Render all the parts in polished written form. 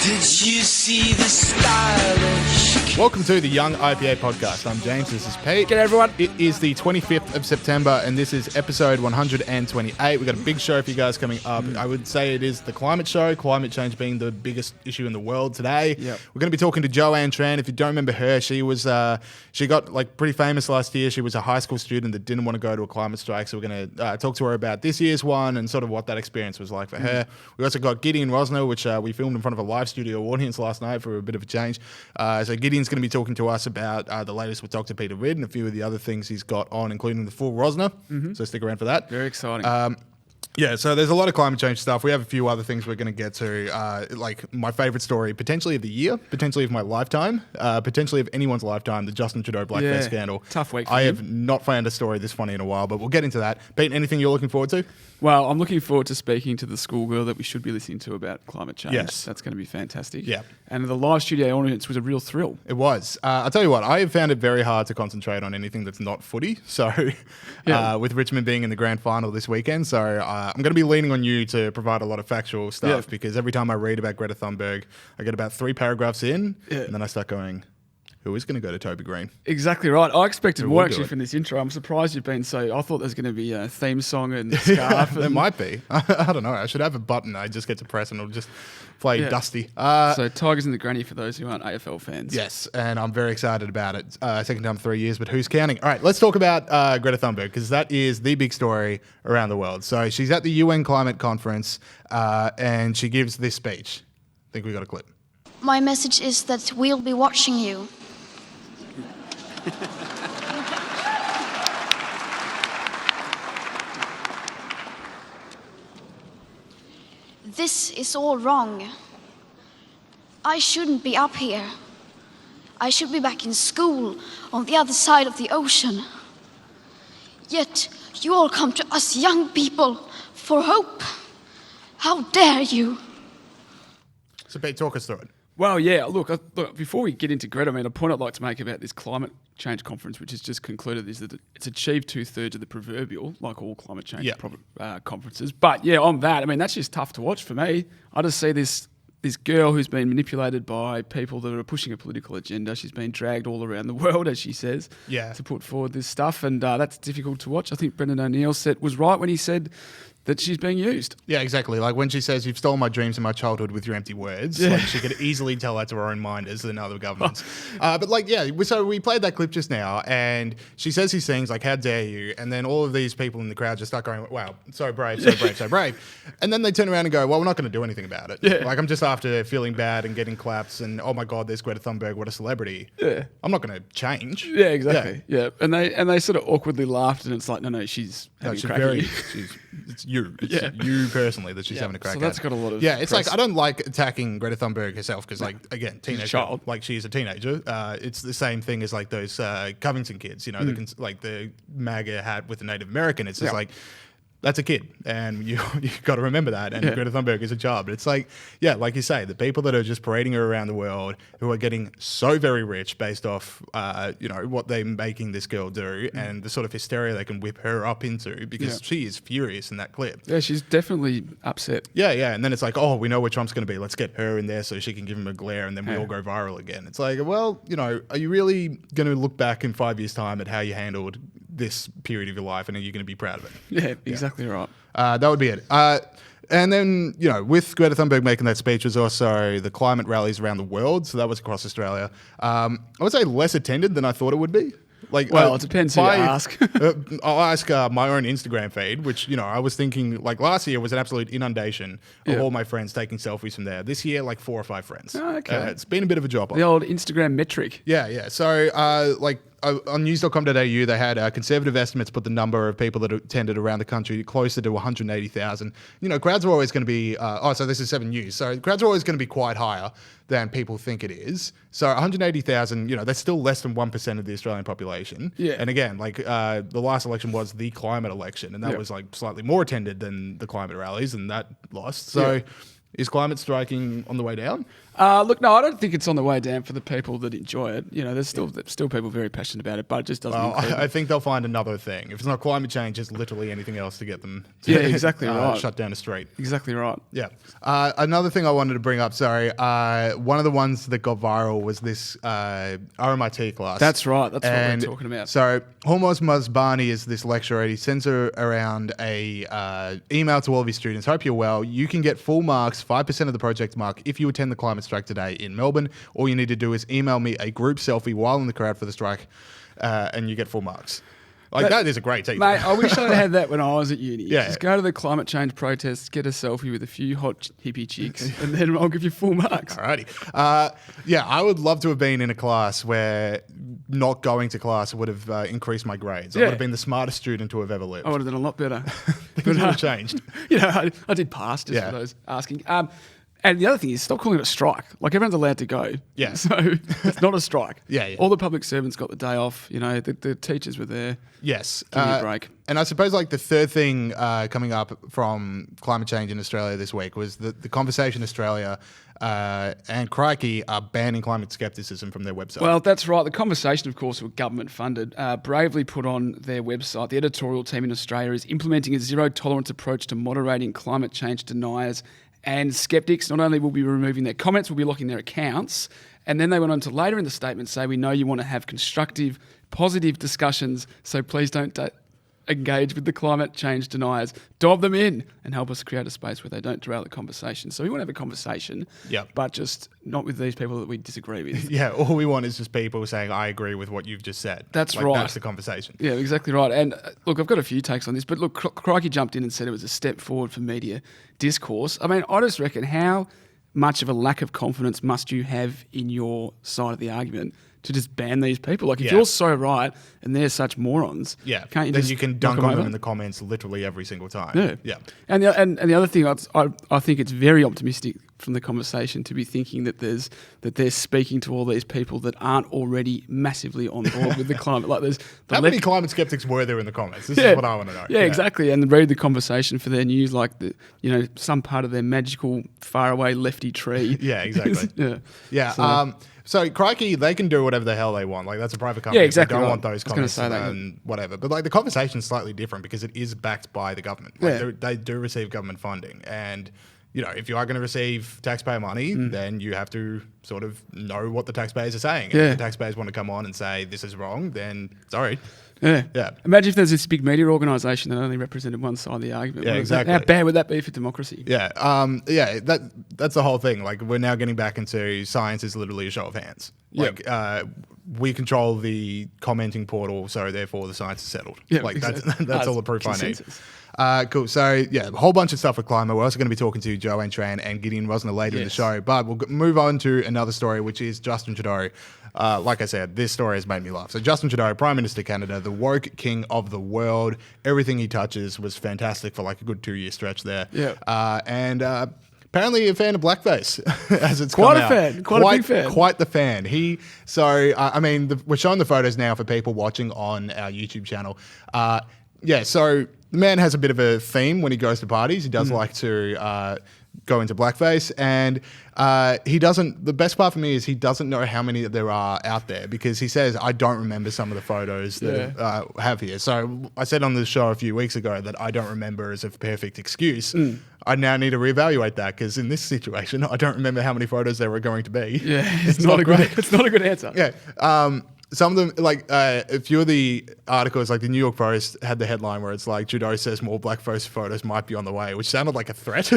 Did you see the stylish? Welcome to the Young IPA podcast. I'm James, this is Pete. G'day everyone. It is the 25th of September and this is episode 128. We've got a big show for you guys coming up. I would say it is the climate show, climate change being the biggest issue in the world today. Yep. We're going to be talking to Joanne Tran. If you don't remember her, she got like pretty famous last year. She was a high school student that didn't want to go to a climate strike. So we're going to talk to her about this year's one and sort of what that experience was like for her. We also got Gideon Rozner, which we filmed in front of a live studio audience last night for a bit of a change. So Gideon's going to be talking to us about the latest with Dr. Peter Ridd and a few of the other things he's got on, including the full Rozner. So stick around for that. Very exciting. Yeah, so there's a lot of climate change stuff. We have a few other things we're going to get to, like my favorite story, potentially of the year, potentially of my lifetime, potentially of anyone's lifetime, the Justin Trudeau blackface scandal. Tough week for I him. have not found a story this funny in a while, but we'll get into that. Pete, anything you're looking forward to? Well, I'm looking forward to speaking to the schoolgirl that we should be listening to about climate change. Yes. That's going to be fantastic. Yeah. And the live studio audience was a real thrill. It was. I'll tell you what, I have found it very hard to concentrate on anything that's not footy. So, with Richmond being in the grand final this weekend, so I'm going to be leaning on you to provide a lot of factual stuff because every time I read about Greta Thunberg, I get about 3 paragraphs in, and then I start going, who is going to go to Toby Green? Exactly right. I expected Who more will do actually it? from this intro. I'm surprised you've been so... I thought there was going to be a theme song and scarf. There and, might be. I don't know. I should have a button I just get to press and it'll just play Dusty. so Tigers in the Granny for those who aren't AFL fans. Yes, and I'm very excited about it. Second time 3 years, but who's counting? All right, let's talk about Greta Thunberg because that is the big story around the world. So she's at the UN Climate Conference and she gives this speech. I think we got a clip. My message is that we'll be watching you. This is all wrong. I shouldn't be up here. I should be back in school on the other side of the ocean. Yet you all come to us young people for hope. How dare you? So Pete, talk us through it. Well, yeah, look, before we get into Greta, a point I'd like to make about this climate change conference, which has just concluded, is that it's achieved 2/3 of the proverbial, like all climate change conferences. But yeah, on that, that's just tough to watch for me. I just see this girl who's been manipulated by people that are pushing a political agenda. She's been dragged all around the world, as she says, to put forward this stuff, and that's difficult to watch. I think Brendan O'Neill was right when he said that she's being used. Yeah, exactly. Like when she says, "You've stolen my dreams and my childhood with your empty words," like she could easily tell that to her own minders than other governments. So we played that clip just now, and she says these things like, "How dare you?" And then all of these people in the crowd just start going, "Wow, so brave, so brave, so brave." And then they turn around and go, "Well, we're not going to do anything about it. Yeah. Like I'm just after feeling bad and getting claps, and oh my god, there's Greta Thunberg, what a celebrity. Yeah. I'm not going to change." Yeah, exactly. Yeah. And they sort of awkwardly laughed, and it's like, no, she's having a crack at you. It's you. It's you personally that she's having a crack at. So that's got a lot of it's press. like I don't like attacking Greta Thunberg herself because, like, again, teenage child. like she's a teenager. It's the same thing as like those Covington kids, like the MAGA hat with the Native American. It's just like that's a kid, and you got to remember that. And Greta Thunberg is a child. But it's like, like you say, the people that are just parading her around the world, who are getting so very rich based off, what they're making this girl do, and the sort of hysteria they can whip her up into because she is furious in that clip. Yeah, she's definitely upset. Yeah, and then it's like, oh, we know where Trump's going to be. Let's get her in there so she can give him a glare, and then we all go viral again. It's like, well, are you really going to look back in 5 years' time at how you handled this period of your life, and are you going to be proud of it? Yeah, exactly right. That would be it. And then, with Greta Thunberg making that speech was also the climate rallies around the world. So that was across Australia. I would say less attended than I thought it would be. Like, it depends who you ask. I'll ask my own Instagram feed, which, I was thinking, like, last year was an absolute inundation of all my friends taking selfies from there. This year, like 4 or 5 friends. Oh, okay. It's been a bit of a job. The old Instagram metric. Yeah. So, on news.com.au, they had conservative estimates put the number of people that attended around the country closer to 180,000. Crowds are always going to be, so this is 7 News. So crowds are always going to be quite higher than people think it is. So 180,000, that's still less than 1% of the Australian population. Yeah. And again, the last election was the climate election, and that was like slightly more attended than the climate rallies, and that lost. So Is climate striking on the way down? Look, no, I don't think it's on the way down for the people that enjoy it. You know, there's still people very passionate about it, but it just doesn't. I think they'll find another thing. If it's not climate change, it's literally anything else to get them to exactly right. shut down a street. Exactly right. Yeah. Another thing I wanted to bring up, one of the ones that got viral was this RMIT class. That's right. That's what we're talking about. So Hormoz Mazbani is this lecturer. He sends around a email to all of his students. Hope you're well. You can get full marks, 5% of the project mark, if you attend the climate strike today in Melbourne. All you need to do is email me a group selfie while in the crowd for the strike, and you get full marks. That is a great teacher. Mate, I wish I had that when I was at uni. Yeah. Just go to the climate change protests, get a selfie with a few hot hippie chicks, and then I'll give you full marks. Alrighty. I would love to have been in a class where not going to class would have increased my grades. I would have been the smartest student to have ever lived. I would have done a lot better. Things would have changed. I did pass just for those asking. And the other thing is, stop calling it a strike. Like, everyone's allowed to go. Yeah. So it's not a strike. Yeah. All the public servants got the day off. You know, the teachers were there. Yes. Give me a break. And I suppose the third thing coming up from climate change in Australia this week was the Conversation Australia and Crikey are banning climate skepticism from their website. Well, that's right. The Conversation, of course, were government funded, bravely put on their website. The editorial team in Australia is implementing a zero-tolerance approach to moderating climate change deniers and skeptics. Not only will be removing their comments, we'll be locking their accounts. And then they went on to later in the statement say, we know you want to have constructive, positive discussions, so please don't engage with the climate change deniers. Dob them in and help us create a space where they don't derail the conversation. So we want to have a conversation, but just not with these people that we disagree with. Yeah, all we want is just people saying, I agree with what you've just said. That's right. That's the conversation. Yeah, exactly right. And look, I've got a few takes on this, but look, Crikey jumped in and said it was a step forward for media discourse. I mean, I just reckon, how much of a lack of confidence must you have in your side of the argument to just ban these people? Like, if you're so right and they're such morons, can't you then just you can dunk on them in the comments literally every single time. Yeah. And the other thing, I think it's very optimistic from the Conversation to be thinking that they're speaking to all these people that aren't already massively on board with the climate. Like, there's how many climate skeptics were there in the comments? This is what I want to know. Yeah, exactly. And read the Conversation for their news, like some part of their magical faraway lefty tree. Yeah, exactly. Yeah. So Crikey, they can do whatever the hell they want. Like, that's a private company. Yeah, exactly. They don't want those comments and whatever. But the Conversation's slightly different because it is backed by the government. They do receive government funding, and if you are going to receive taxpayer money, then you have to sort of know what the taxpayers are saying. And if the taxpayers want to come on and say this is wrong, then sorry. Yeah. Imagine if there's this big media organisation that only represented one side of the argument. Yeah, exactly. How bad would that be for democracy? Yeah. That's the whole thing. Like, we're now getting back into science is literally a show of hands. Like, we control the commenting portal, so therefore the science is settled. Yeah, exactly. That's all the proof consensus. I need. Cool. So, a whole bunch of stuff with climate. We're also going to be talking to Joanne Tran and Gideon Rozner later in the show. But we'll move on to another story, which is Justin Trudeau. Like I said, this story has made me laugh. So Justin Trudeau, Prime Minister of Canada, the woke king of the world. Everything he touches was fantastic for like a good 2-year stretch there. Yeah. Apparently a fan of blackface, as it's quite come a out. Fan, quite a big fan, quite the fan. We're showing the photos now for people watching on our YouTube channel. So the man has a bit of a theme when he goes to parties. He does like to go into blackface, and he doesn't. The best part for me is he doesn't know how many there are out there, because he says, I don't remember some of the photos that have here. So I said on the show a few weeks ago that I don't remember is a perfect excuse. I now need to reevaluate that, because in this situation, I don't remember how many photos there were going to be. Yeah, it's not a good answer. Yeah. Some of them, like a few of the articles, like the New York Post had the headline where it's like, Trudeau says more blackface photos might be on the way, which sounded like a threat.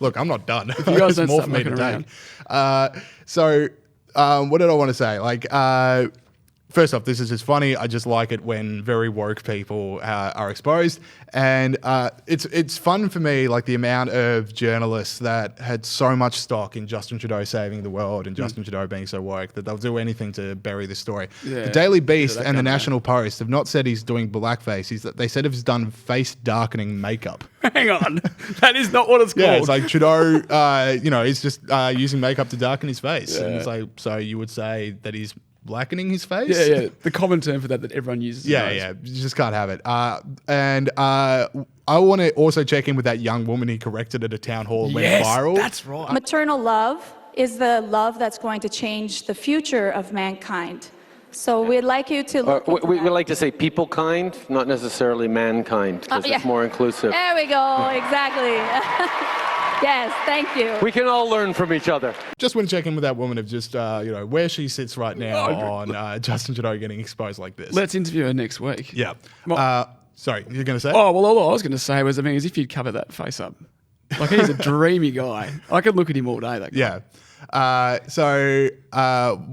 Look, I'm not done. If you guys don't more for me to take. What did I want to say? First off, this is just funny. I just like it when very woke people are exposed. And it's fun for me, like the amount of journalists that had so much stock in Justin Trudeau saving the world and Justin Trudeau being so woke that they'll do anything to bury this story. Yeah. The Daily Beast and the National Post have not said he's doing blackface. They said he's done face darkening makeup. Hang on. That is not what it's called. Yeah, it's like Trudeau, he's just using makeup to darken his face. Yeah. And it's like, so you would say that he's blackening his face. Yeah. The common term for that everyone uses. Yeah. You just can't have it. And I want to also check in with that young woman he corrected at a town hall and went viral. That's right. Maternal love is the love that's going to change the future of mankind. So we'd like you to look into we that. like to say people kind, not necessarily mankind, because it's more inclusive. There we go, exactly. Yes, thank you. We can all learn from each other. Just want to check in with that woman of just, where she sits right now on Justin Trudeau getting exposed like this. Let's interview her next week. Yeah. Sorry, you're going to say? Oh, well, all I was going to say was, as if you'd cover that face up. Like, he's a dreamy guy. I could look at him all day, that guy. Yeah.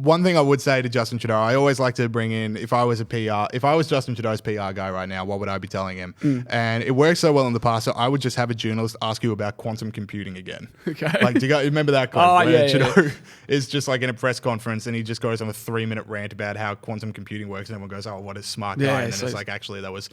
One thing I would say to Justin Trudeau, I always like to bring in, if I was Justin Trudeau's PR guy right now, what would I be telling him? And it works so well in the past, so I would just have a journalist ask you about quantum computing again. Okay. Like, do you remember that guy? Trudeau is just like in a press conference and he just goes on a 3-minute rant about how quantum computing works and everyone goes, oh, what a smart guy. And then it's like, actually, that was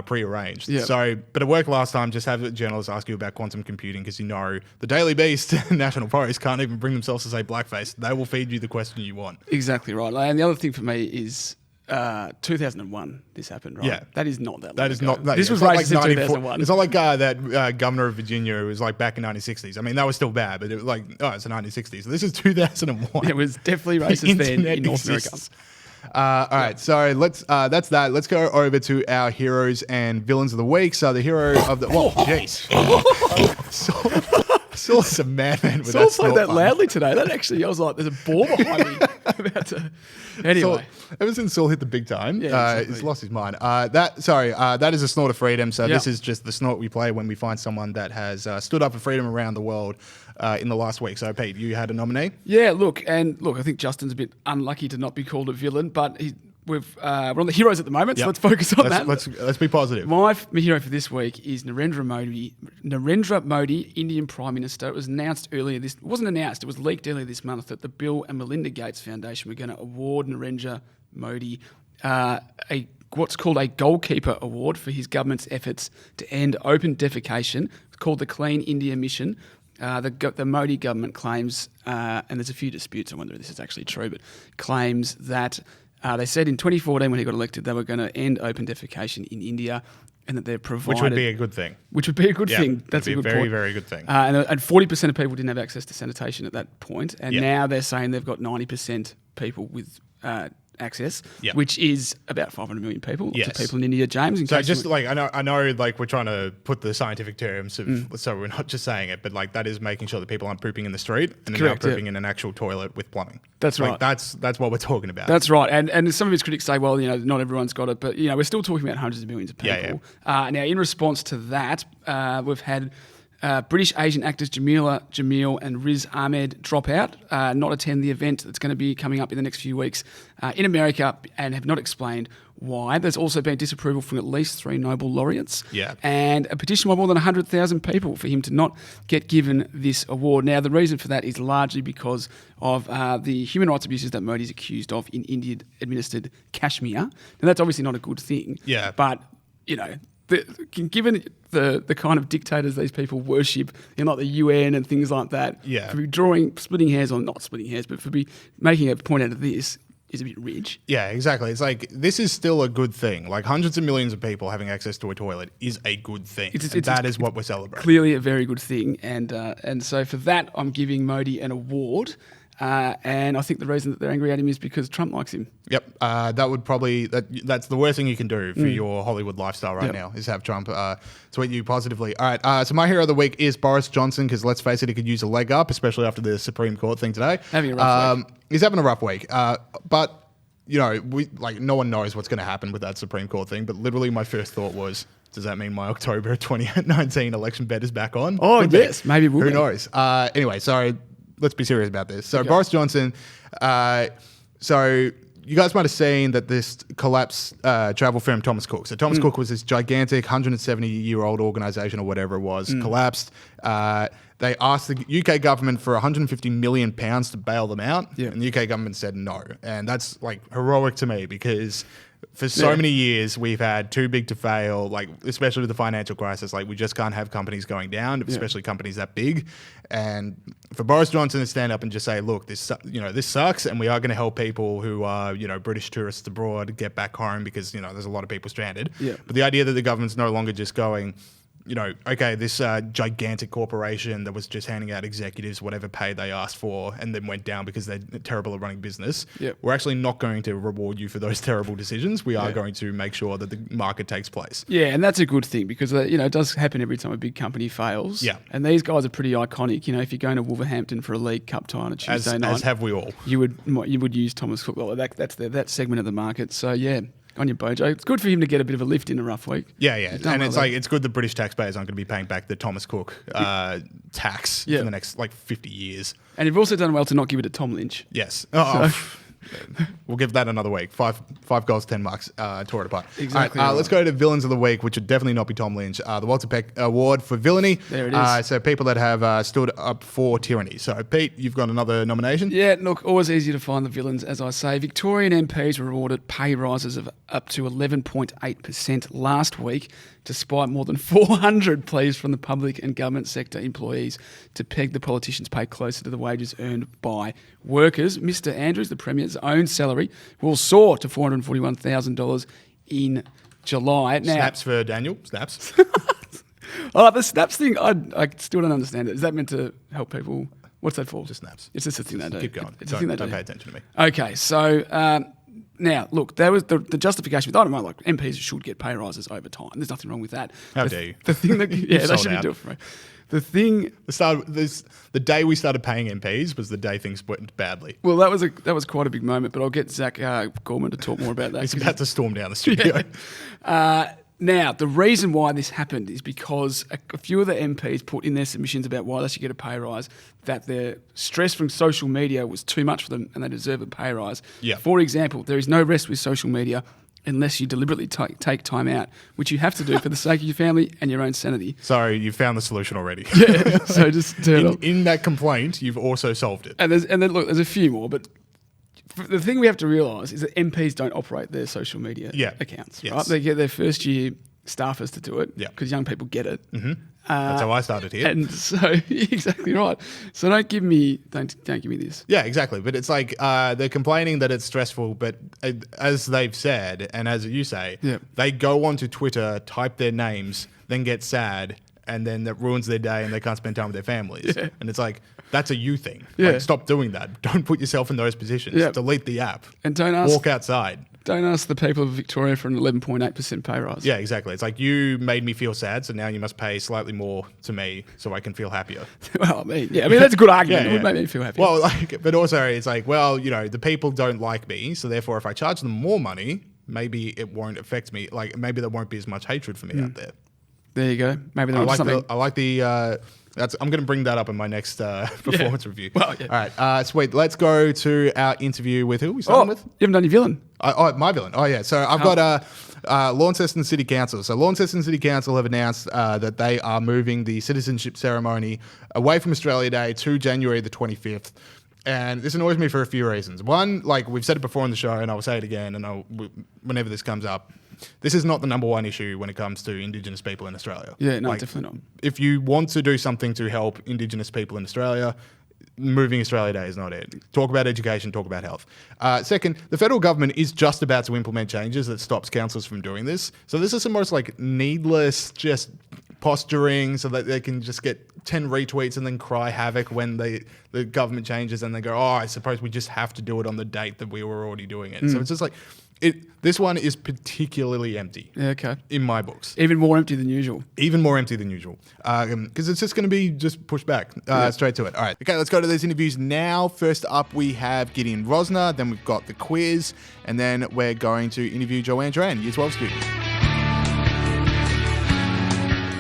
prearranged. Yep. So, but it worked last time. Just have a journalist ask you about quantum computing because the Daily Beast and National Post can't even bring themselves to say blackface. They will feed you the question you want. Exactly right. And the other thing for me is 2001 this happened, right? Yeah. That is not that long That is ago. not. This was like racist in 2001. It's not like that governor of Virginia who was like back in 1960s. I mean, that was still bad, but it was like, it's the 1960s. This is 2001. It was definitely racist then in North America. All right, so that's that. Let's go over to our heroes and villains of the week. So the hero of the jeez, Saul's a madman with Saul that. played that loudly today. That actually, I was like, there's a ball behind me. Anyway, ever since Saul hit the big time, exactly. he's lost his mind. That is a snort of freedom. So this is just the snort we play when we find someone that has stood up for freedom around the world in the last week. So Pete, you had a nominee? Yeah, look, I think Justin's a bit unlucky to not be called a villain, but we're on the heroes at the moment, so let's focus on that. Let's be positive. My hero for this week is Narendra Modi, Indian Prime Minister. It was announced earlier it wasn't announced, it was leaked earlier this month that the Bill and Melinda Gates Foundation were going to award Narendra Modi what's called a Goalkeeper Award for his government's efforts to end open defecation. It's called the Clean India Mission. The Modi government claims, and there's a few disputes on whether this is actually true, but claims that they said in 2014 when he got elected they were going to end open defecation in India and that they're provided... Which would be a good thing. Which would be a good thing. That's a good very, point. very good thing. And 40% of people didn't have access to sanitation at that point, and now they're saying they've got 90% people with access, which is about 500 million people. Lots of people in India, James. So just I know, like we're trying to put the scientific terms so we're not just saying it, but like that is making sure that people aren't pooping in the street and they're not pooping in an actual toilet with plumbing. That's right. That's what we're talking about. That's right. And some of his critics say, well, not everyone's got it, but we're still talking about hundreds of millions of people. Now, in response to that, we've had British Asian actors Jamil and Riz Ahmed drop out, not attend the event that's going to be coming up in the next few weeks in America, and have not explained why. There's also been disapproval from at least 3 Nobel laureates and a petition by more than 100,000 people for him to not get given this award. Now, the reason for that is largely because of the human rights abuses that Modi's accused of in Indian-administered Kashmir. Now, that's obviously not a good thing. Yeah. But, given the kind of dictators these people worship, like the UN and things like that, for be splitting hairs, or not splitting hairs, but for be making a point out of this is a bit rich. Yeah, exactly. It's like, this is still a good thing. Like, hundreds of millions of people having access to a toilet is a good thing. That is what we're celebrating. Clearly a very good thing. And so for that, I'm giving Modi an award. And I think the reason that they're angry at him is because Trump likes him. Yep. That would probably, that's the worst thing you can do for your Hollywood lifestyle right now, is have Trump tweet you positively. All right. So my hero of the week is Boris Johnson, because let's face it, he could use a leg up, especially after the Supreme Court thing today. Having a rough week. He's having a rough week. But, no one knows what's going to happen with that Supreme Court thing. But literally my first thought was, does that mean my October 2019 election bet is back on? Oh, yes. Maybe it will. Who knows? Anyway, sorry. Let's be serious about this. So Boris Johnson, so you guys might have seen that this collapsed travel firm Thomas Cook. So Thomas Cook was this gigantic 170-year-old organisation or whatever it was, collapsed. They asked the UK government for £150 million to bail them out, and the UK government said no. And that's like heroic to me, because For so many years, we've had too big to fail, like especially with the financial crisis. Like we just can't have companies going down, especially companies that big. And for Boris Johnson to stand up and just say, "Look, this sucks, and we are going to help people who are British tourists abroad get back home because there's a lot of people stranded." Yeah. But the idea that the government's no longer just going, okay, this gigantic corporation that was just handing out executives whatever pay they asked for and then went down because they're terrible at running business. Yep. We're actually not going to reward you for those terrible decisions. We are going to make sure that the market takes place. Yeah, and that's a good thing because it does happen every time a big company fails. Yeah. And these guys are pretty iconic. If you're going to Wolverhampton for a League Cup tie on a Tuesday night, as have we all. You would use Thomas Cook. Well, that's that segment of the market. So yeah. On your Bojo. It's good for him to get a bit of a lift in a rough week. Yeah. And it's good that British taxpayers aren't going to be paying back the Thomas Cook tax for the next 50 years. And you've also done well to not give it to Tom Lynch. Yes. We'll give that another week. 5 goals, 10 marks, tore it apart. Exactly. All right, let's go to Villains of the Week, which would definitely not be Tom Lynch. The Walter Peck Award for Villainy. There it is. So people that have stood up for tyranny. So Pete, you've got another nomination. Yeah, look, always easy to find the villains, as I say. Victorian MPs were awarded pay rises of up to 11.8% last week, despite more than 400 pleas from the public and government sector employees to peg the politicians' pay closer to the wages earned by workers. Mr. Andrews, the Premier's own salary, will soar to $441,000 in July. Now, Snaps for Daniel. Snaps. the snaps thing, I still don't understand it. Is that meant to help people? What's that for? Just snaps. It's just a thing they do. Keep going. It's a thing they do. Don't pay attention to me. Okay, so now, look, there was the justification with, I don't know, like MPs should get pay rises over time. There's nothing wrong with that. How dare you? The thing that, yeah, they sold should be out. doing it for me. The day we started paying MPs was the day things went badly. Well, that was quite a big moment, but I'll get Zach Gorman to talk more about that. He's about to storm down the studio. Now, the reason why this happened is because a few of the MPs put in their submissions about why they should get a pay rise that their stress from social media was too much for them and they deserve a pay rise. Yeah. For example, there is no rest with social media unless you deliberately take time out, which you have to do for the sake of your family and your own sanity. Sorry, you found the solution already. Yeah, so just turn off. In that complaint, you've also solved it. And then look, there's a few more, but the thing we have to realise is that MPs don't operate their social media accounts, Yes. right? They get their first year staffers to do it because young people get it. Mm-hmm. That's how I started here. And so, exactly right. So don't give me this. Yeah, exactly. But it's like they're complaining that it's stressful, but as they've said, and as you say, they go onto Twitter, type their names, then get sad, and then that ruins their day and they can't spend time with their families. Yeah. And it's like, that's a you thing. Yeah. Like, stop doing that. Don't put yourself in those positions. Yeah. Delete the app. And don't ask. Walk outside. Don't ask the people of Victoria for an 11.8% pay rise. Yeah, exactly. It's like you made me feel sad, so now you must pay slightly more to me so I can feel happier. Well, I mean, that's a good argument. It would make me feel happier. Well, but also it's like, well, the people don't like me, so therefore if I charge them more money, maybe it won't affect me. Like maybe there won't be as much hatred for me out there. There you go. Maybe there was something. I like the. I'm going to bring that up in my next performance review. Well, yeah. All right, sweet. Let's go to our interview with who? We starting with? You haven't done your villain. My villain. Oh, yeah. So I've got Launceston City Council. So Launceston City Council have announced that they are moving the citizenship ceremony away from Australia Day to January the 25th. And this annoys me for a few reasons. One, like we've said it before in the show, and I'll say it again, and whenever this comes up, this is not the number one issue when it comes to Indigenous people in Australia. Yeah, no, definitely not. If you want to do something to help Indigenous people in Australia, moving Australia Day is not it. Talk about education, talk about health. Second, the federal government is just about to implement changes that stops councils from doing this. So this is the most needless just posturing so that they can just get 10 retweets and then cry havoc when the government changes and they go, I suppose we just have to do it on the date that we were already doing it. So it's just this one is particularly empty. Yeah, okay. In my books. Even more empty than usual. Even more empty than usual. Because it's just going to be just pushed back straight to it. All right. Okay, let's go to those interviews now. First up, we have Gideon Rozner. Then we've got the quiz. And then we're going to interview Joanne Tran, Year 12 student.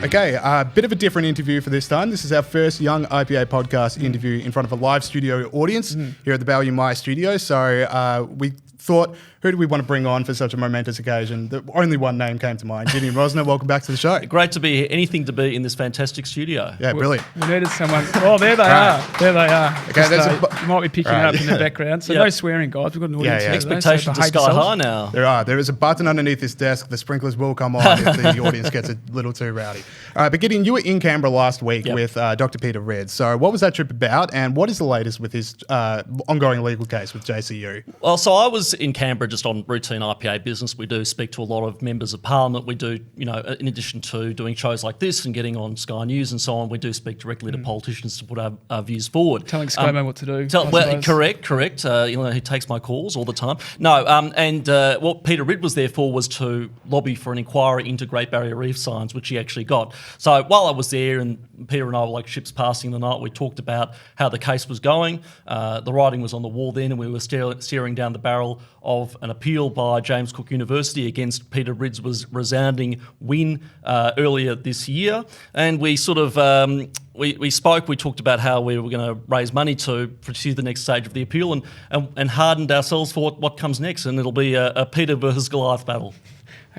Okay, a bit of a different interview for this time. This is our first Young IPA podcast interview in front of a live studio audience here at the Balliol My studio. So we thought, who do we want to bring on for such a momentous occasion? Only one name came to mind. Gideon Rozner, welcome back to the show. Great to be here. Anything to be in this fantastic studio. Yeah, brilliant. We needed someone. Oh, there they are. There they are. Okay, you might be picking up in the background. So no swearing, guys. We've got an audience. Yeah. Expectations are sky high now. There is a button underneath this desk. The sprinklers will come on if the audience gets a little too rowdy. All right, but Gideon, you were in Canberra last week with Dr. Peter Ridd. So what was that trip about, and what is the latest with his ongoing legal case with JCU? Well, so I was in Canberra just on routine IPA business. We do speak to a lot of members of parliament. We do, in addition to doing shows like this and getting on Sky News and so on, we do speak directly to politicians to put our views forward. Telling ScoMo what to do. Correct. He takes my calls all the time. No, what Peter Ridd was there for was to lobby for an inquiry into Great Barrier Reef signs, which he actually got. So while I was there, and Peter and I were like ships passing the night, we talked about how the case was going. The writing was on the wall then, and we were staring down the barrel of an appeal by James Cook University against Peter Ridd's resounding win earlier this year. And we sort of we spoke, we talked about how we were going to raise money to pursue the next stage of the appeal and hardened ourselves for what comes next, and it'll be a Peter versus Goliath battle.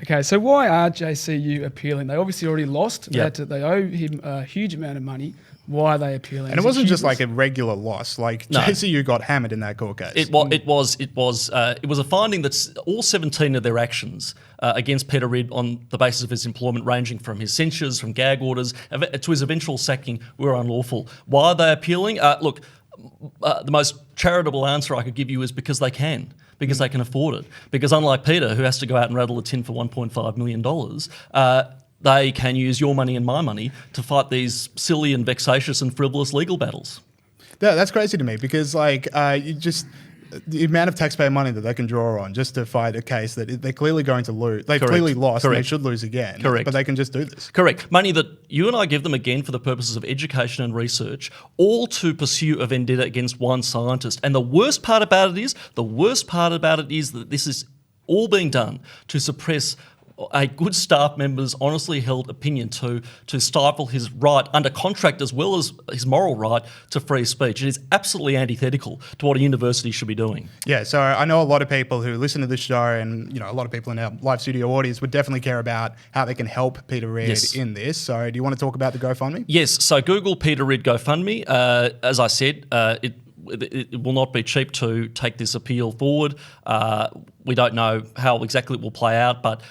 Okay, so why are JCU appealing? They obviously already lost. Yep. They owe him a huge amount of money. Why are they appealing? And it wasn't just like a regular loss. Like JCU got hammered in that court case. It was a finding that all 17 of their actions against Peter Ridd on the basis of his employment, ranging from his censures, from gag orders, to his eventual sacking, were unlawful. Why are they appealing? Look, the most charitable answer I could give you is because they can. Because they can afford it. Because unlike Peter, who has to go out and rattle a tin for $1.5 million, they can use your money and my money to fight these silly and vexatious and frivolous legal battles. Yeah, that's crazy to me because, the amount of taxpayer money that they can draw on just to fight a case that they're clearly going to lose. They've clearly lost and they should lose again. Correct. But they can just do this. Correct. Money that you and I give them again for the purposes of education and research, all to pursue a vendetta against one scientist. And the worst part about it is that this is all being done to suppress a good staff member's honestly held opinion, to stifle his right under contract as well as his moral right to free speech. It is absolutely antithetical to what a university should be doing. Yeah, so I know a lot of people who listen to this show, and a lot of people in our live studio audience would definitely care about how they can help Peter Ridd in this. So do you want to talk about the GoFundMe? Yes, so Google Peter Ridd GoFundMe. As I said, it will not be cheap to take this appeal forward. We don't know how exactly it will play out, but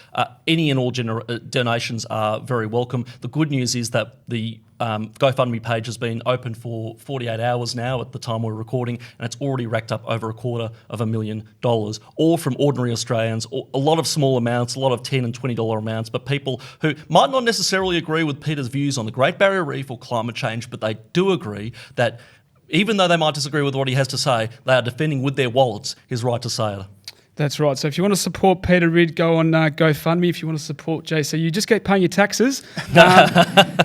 any and all donations are very welcome. The good news is that the GoFundMe page has been open for 48 hours now at the time we're recording, and it's already racked up over $250,000, all from ordinary Australians, a lot of small amounts, a lot of $10 and $20 amounts, but people who might not necessarily agree with Peter's views on the Great Barrier Reef or climate change, but they do agree that even though they might disagree with what he has to say, they are defending with their wallets his right to say it. That's right. So if you want to support Peter Ridd, go on GoFundMe. If you want to support JCU, just keep paying your taxes.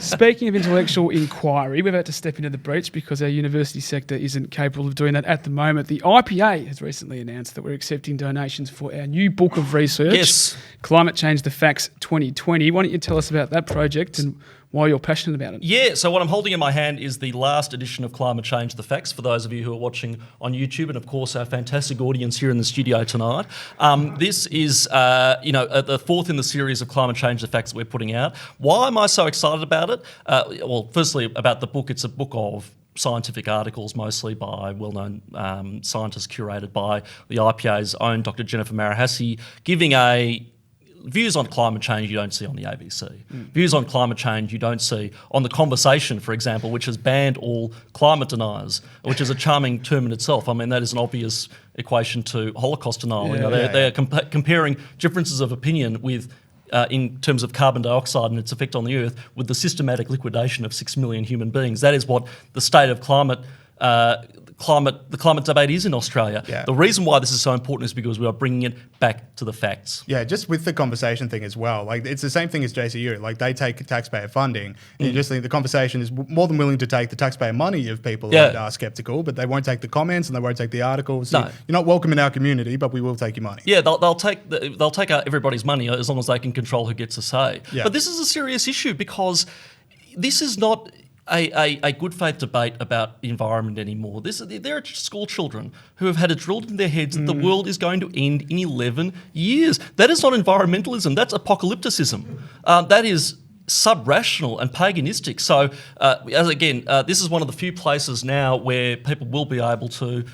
Speaking of intellectual inquiry, we've had to step into the breach because our university sector isn't capable of doing that at the moment. The IPA has recently announced that we're accepting donations for our new book of research, Climate Change, the Facts 2020. Why don't you tell us about that project and why you're passionate about it? Yeah, so what I'm holding in my hand is the last edition of Climate Change, the Facts, for those of you who are watching on YouTube, and of course our fantastic audience here in the studio tonight. This is, the fourth in the series of Climate Change, the Facts that we're putting out. Why am I so excited about it? Well, firstly, about the book, it's a book of scientific articles, mostly by well-known scientists, curated by the IPA's own Dr. Jennifer Marahasi, giving views on climate change you don't see on the ABC. Views on climate change you don't see on The Conversation, for example, which has banned all climate deniers, which is a charming term in itself. I mean, that is an obvious equation to Holocaust denial. They're comparing differences of opinion with in terms of carbon dioxide and its effect on the Earth with the systematic liquidation of 6 million human beings. That is what the state of climate the climate debate is in Australia. Yeah. The reason why this is so important is because we are bringing it back to the facts. Yeah, just with the conversation thing as well. Like, it's the same thing as JCU. Like, they take taxpayer funding. And you just think the conversation is more than willing to take the taxpayer money of people that are skeptical, but they won't take the comments and they won't take the articles. No. You're not welcome in our community, but we will take your money. Yeah, they'll take everybody's money as long as they can control who gets a say. Yeah. But this is a serious issue because this is not a good faith debate about the environment anymore. There are school children who have had it drilled in their heads that the world is going to end in 11 years. That is not environmentalism. That's apocalypticism. That is sub-rational and paganistic. So, this is one of the few places now where people will be able to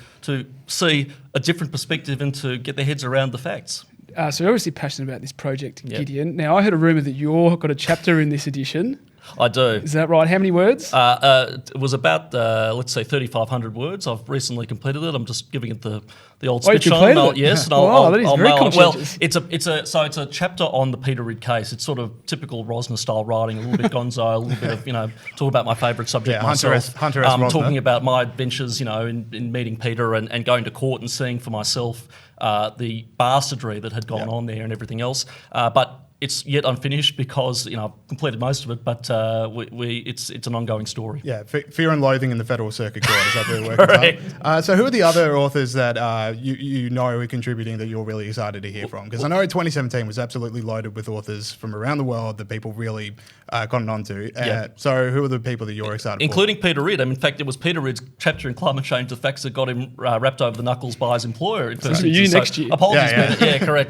see a different perspective and to get their heads around the facts. So you're obviously passionate about this project, Gideon. Now, I heard a rumour that you've got a chapter in this edition. I do. Is that right? How many words? It was about, let's say, 3,500 words. I've recently completed it. I'm just giving it the old you switch on. completed it? Yes, and Wow, that is very conscientious. Well, it's a chapter on the Peter Ridd case. It's sort of typical Rozner style writing, a little bit gonzo, a little bit of talk about my favourite subject myself. Hunter S. Rozner. Talking about my adventures, in meeting Peter and going to court and seeing for myself the bastardry that had gone on there and everything else. But it's yet unfinished because I've completed most of it, but it's an ongoing story. Yeah, Fear and Loathing in the Federal Circuit Court is what we're working on. So who are the other authors that you know are contributing that you're really excited to hear from? Because I know 2017 was absolutely loaded with authors from around the world that people really cottoned onto. So who are the people that you're excited Including Peter Ridd. In fact, it was Peter Ridd's chapter in Climate Change, the facts that got him wrapped over the knuckles by his employer. Next year. Apologies, yeah, correct.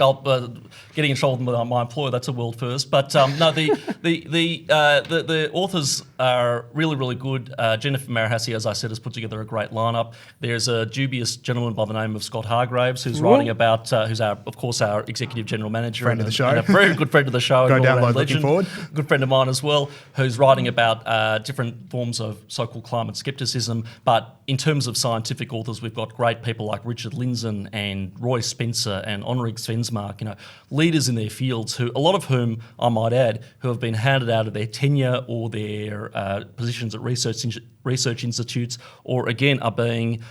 Getting in trouble with my employer, that's a world first. But no, the authors are really, really good. Jennifer Marahasi, as I said, has put together a great lineup. There's a dubious gentleman by the name of Scott Hargraves who's writing about, who's our executive general manager. Friend of the show. And a very good friend of the show. Go download, looking forward. Good friend of mine as well, who's writing about different forms of so-called climate skepticism. But in terms of scientific authors, we've got great people like Richard Lindzen and Roy Spencer and Henrik Svensmark, leaders in their fields, who a lot of whom, I might add, who have been handed out of their tenure or their positions at research institutes, or again are being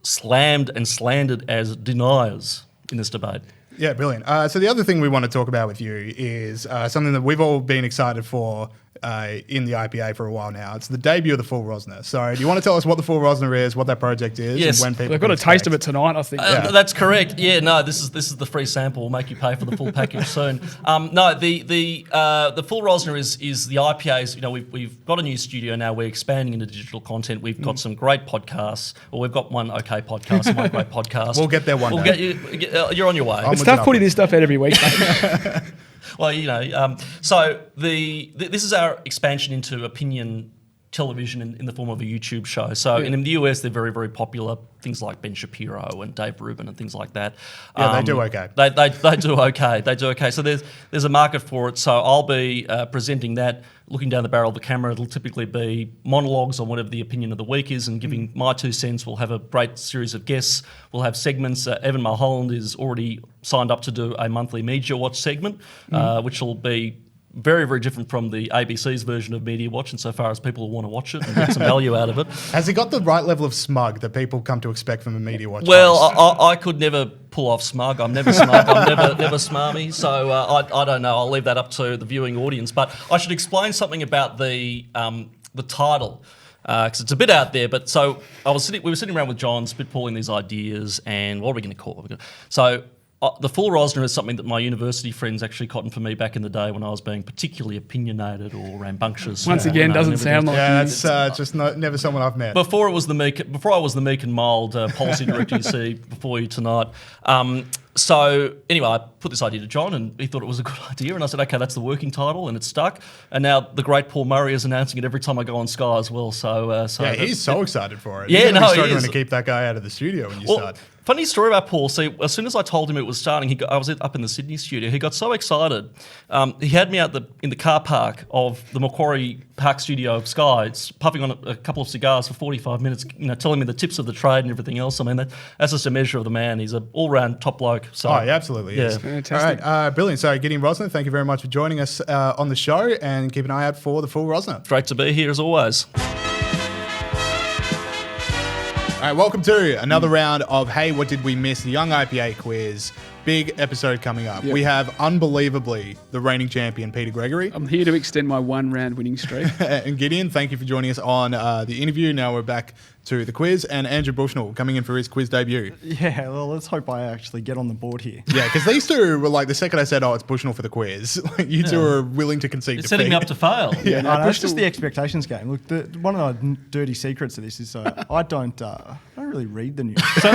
slammed and slandered as deniers in this debate. Yeah, brilliant. So the other thing we want to talk about with you is something that we've all been excited for in the IPA for a while now. It's the debut of the Full Rozner. So do you want to tell us what the Full Rozner is, what that project is, yes. and when people They've got a taste of it tonight, I think. That's correct. Yeah, no, this is the free sample. We'll make you pay for the full package soon. No, the Full Rozner is the IPA's. We've got a new studio now. We're expanding into digital content. We've got some great podcasts. Well, we've got one okay podcast and one great podcast. We'll get there one day. You're on your way. It's tough putting this stuff out every week. Well, so this is our expansion into opinion television in the form of a YouTube show. So in the US, they're very, very popular. Things like Ben Shapiro and Dave Rubin and things like that. Yeah, they do okay. They do okay. They do okay. So there's a market for it. So I'll be presenting that, looking down the barrel of the camera. It'll typically be monologues on whatever the opinion of the week is and giving my 2 cents. We'll have a great series of guests. We'll have segments. Evan Mulholland is already signed up to do a monthly Media Watch segment, which will be very, very different from the ABC's version of Media Watch insofar as people will want to watch it and get some value out of it. Has it got the right level of smug that people come to expect from a Media Watch? Well, I could never pull off smug. I'm never smug. I'm never smarmy. So I don't know. I'll leave that up to the viewing audience. But I should explain something about the title. Because it's a bit out there, but so we were sitting around with John, spitballing these ideas, and what are we going to call it? So the Full Rozner is something that my university friends actually cottoned for me back in the day when I was being particularly opinionated or rambunctious. Once again, doesn't sound like that's just never someone I've met. Before I was the meek and mild policy director you see before you tonight. So anyway, I put this idea to John and he thought it was a good idea and I said, okay, that's the working title and it's stuck. And now the great Paul Murray is announcing it every time I go on Sky as well. So he's so excited for it. Yeah, he's struggling to keep that guy out of the studio when you start. Funny story about Paul. See, as soon as I told him it was starting, I was up in the Sydney studio. He got so excited. He had me out in the car park of the Macquarie Park studio of Sky, puffing on a couple of cigars for 45 minutes, telling me the tips of the trade and everything else. I mean, that's just a measure of the man. He's an all-round top bloke. So, he absolutely is. Fantastic. All right, brilliant. So, Gideon Rozner, thank you very much for joining us on the show, and keep an eye out for the Full Rozner. Great to be here as always. right, welcome to another round of Hey, What Did We Miss? The Young IPA quiz. Big episode coming up. Yep. We have, unbelievably, the reigning champion, Peter Gregory. I'm here to extend my 1-round winning streak. And Gideon, thank you for joining us on the interview. Now we're back to the quiz. And Andrew Bushnell coming in for his quiz debut. Yeah, well, let's hope I actually get on the board here. Yeah, because these two were like, the second I said, oh, it's Bushnell for the quiz, like, you two are willing to concede It's defeat. setting me up to fail. Yeah, no, it's just the expectations game. Look, one of the dirty secrets of this is I don't really read the news. So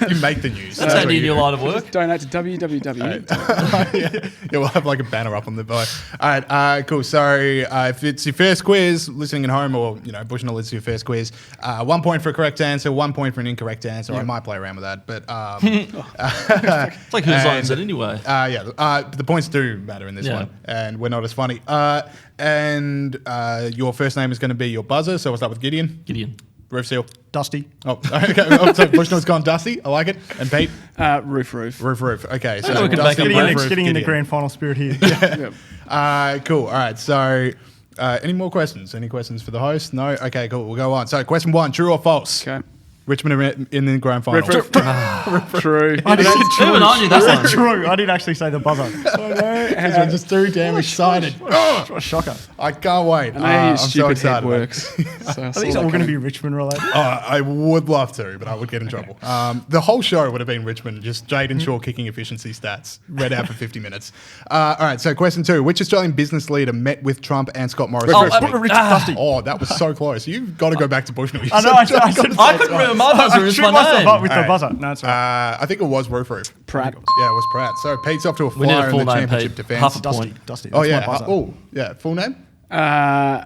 You make the news. That's handy in your line of work. Donate to www. Yeah, we'll have like a banner up on the board. All right, cool. So if it's your first quiz, listening at home, or Bushnell, it's your first quiz, 1 point for a correct answer, 1 point for an incorrect answer. I might play around with that, but It's like whose line is it anyway? the points do matter in this one, and we're not as funny. And your first name is going to be your buzzer. So we'll start with Gideon. Gideon. Roof seal. Dusty. Oh, okay. Oh, so Bushnell's gone Dusty. I like it. And Pete. Roof. Roof. Okay, know so we can Dusty, make up Roof, Getting in the Gideon. grand final spirit here. Yep. Cool. All right. So, any more questions? Any questions for the host? No. Okay. Cool. We'll go on. So, question 1: true or false? Okay. Richmond are in the grand final. True. I did Even I knew that one. true. I didn't actually say the buzzer. I'm just too damn excited. What a shocker. I can't wait. I know how your I'm so stupid excited. head works. So Are these all going to be Richmond related? I would love to, but I would get in trouble. The whole show would have been Richmond, just Jaden Shaw kicking efficiency stats, read out for 50 minutes. All right, so question 2. Which Australian business leader met with Trump and Scott Morrison? Dusty. Oh, that was so close. You've got to go back to Bushnell. I know. I said I couldn't remember my buzzer is my name. up with the All right. buzzer. No, it's all right. I think it was Roof. Pratt. Yeah, it was Pratt. So Pete's off to a We need a flyer in full the name, championship Pete. defence. Half a Dusty. point. Dusty. Oh, That's yeah. my buzzer. Full name? Uh,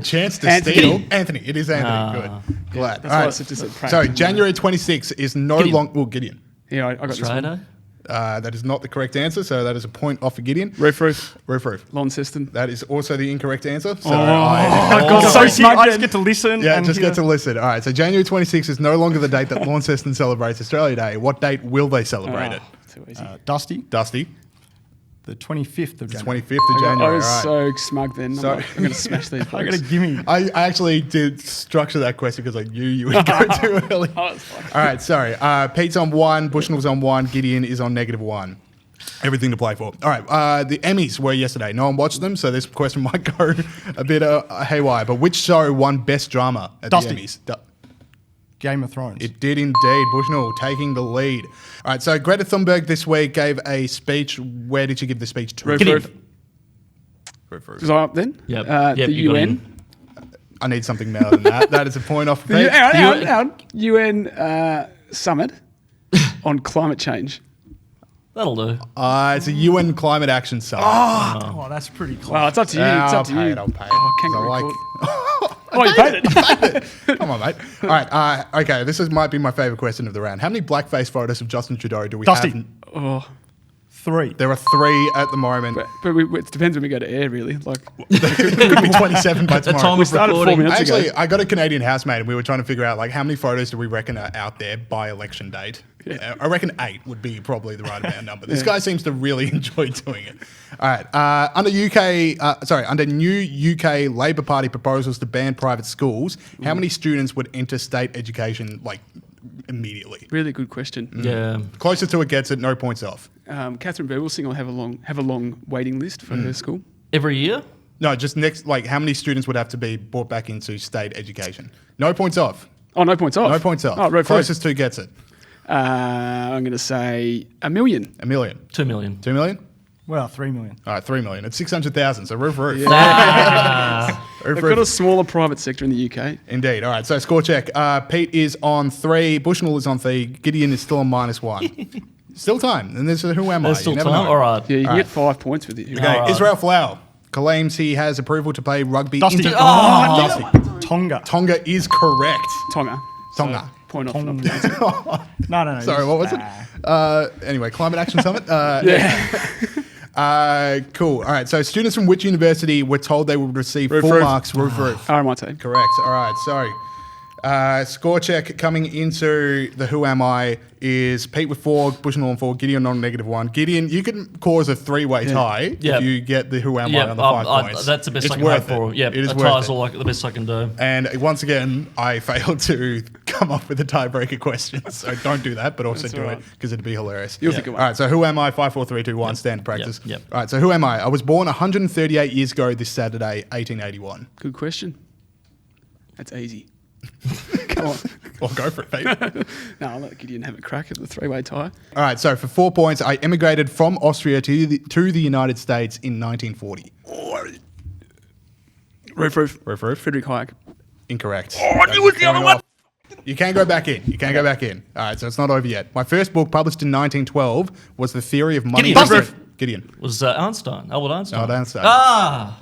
Chance to Anthony. steal. Anthony. It is Anthony. Good. Glad. that's why I said just said Pratt. So January 26 is no Gideon. longer... Oh, Gideon. Yeah, I got this one. Australia? That is not the correct answer, so that is a point off for Gideon. Roof. Roof. Launceston. That is also the incorrect answer. So God, so smart I then. just get to listen. yeah, and just hear- get to listen. All right, so January 26 is no longer the date that Launceston celebrates Australia Day. What date will they celebrate it? Too easy. Dusty. Dusty, The 25th of the January. 25th of I January. was all right. so smug then. So- I'm going to smash these. I got blokes. to gimme. I actually did structure that question because I knew you would go too early. Oh, it's fine. All right, sorry. Pete's on 1, Bushnell's on 1, Gideon is on -1. Everything to play for. All right, the Emmys were yesterday. No one watched them, so this question might go a bit haywire. But which show won Best Drama at Dusty. the Emmys? Game of Thrones. It did indeed. Bushnell taking the lead. All right, so Greta Thunberg this week gave a speech. Where did she give the speech to? Roof. Gideon. Roof. Was I up then? Yep. The Yep, you got UN. in. I need something better than that. That is a point off. The Pete. UN summit on climate change. That'll do. It's a UN Climate Action Summit. Oh, that's pretty close. Well, it's up to you. It's up to you. I'll pay it. Oh, 'Cause kangaroo I court. Oh, you paid it. Come on, mate. All right. Okay, might be my favourite question of the round. How many blackface photos of Justin Trudeau do we Dusty. have? Oh, 3. There are 3 at the moment. but it depends when we go to air, really. Like, It could be 27 by The tomorrow. time of started 4 recording. minutes ago. Actually, I got a Canadian housemate and we were trying to figure out like how many photos do we reckon are out there by election date. I reckon 8 would be probably the right amount number. This guy seems to really enjoy doing it. All right. Under new UK Labor Party proposals to ban private schools, how many students would enter state education like immediately? really good question. Yeah. Closer to it gets it, no points off. Catherine Burwelsing will have a long waiting list for her school. Every year? No, just next, like how many students would have to be brought back into state education? No points off. Oh, no points off. No points off. Oh, right. Closest to gets it. I'm going to say 1 million. 1 million. 2 million. 2 million? Well, 3 million. All right, 3 million. It's 600,000, so roof. Roof, They've got a smaller private sector in the UK. Indeed. All right, so score check. Pete is on 3, Bushnell is on 3, Gideon is still on -1. Still time. And this is who am I? There's still You never time. know. All right. Yeah, you can All get right. 5 points with it. Okay, All right. Israel Folau claims he has approval to play rugby. Dusty. Dusty. Tonga. Tonga is correct. Tonga. Tonga. So, point off. Tonga. Not pronouncing it. No. Sorry, what was it? Anyway, Climate Action Summit. Cool. All right, so students from which university were told they would receive Roof, full roof. marks? Roof. RMIT. Correct. All right, sorry. Score check coming into the Who Am I is Pete with 4, Bushnell on 4, Gideon on -1. Gideon, you can cause a 3-way tie if you get the Who Am I on the 5 points. That's the best it's I can hope for. Yeah, it is a worth tie is it. all the best I can do. And once again, I failed to come up with a tiebreaker question. So don't do that, but also do it because it'd be hilarious. You'll think of one. All right, so Who Am I? 5, 4, 3, 2, 1, standard practice. Yep. All right, so Who am I? I was born 138 years ago this Saturday, 1881. Good question. That's easy. Come on. Well, go for it, Pete. No, I'll let Gideon have a crack at the 3-way tie. All right, so for 4 points, I emigrated from Austria to the United States in 1940. Roof. Friedrich Hayek. Incorrect. Oh, I knew it was the other one. You can go back in. All right, so it's not over yet. My first book, published in 1912, was The Theory of Money. Gideon. Was Einstein, Albert Einstein. Albert Einstein.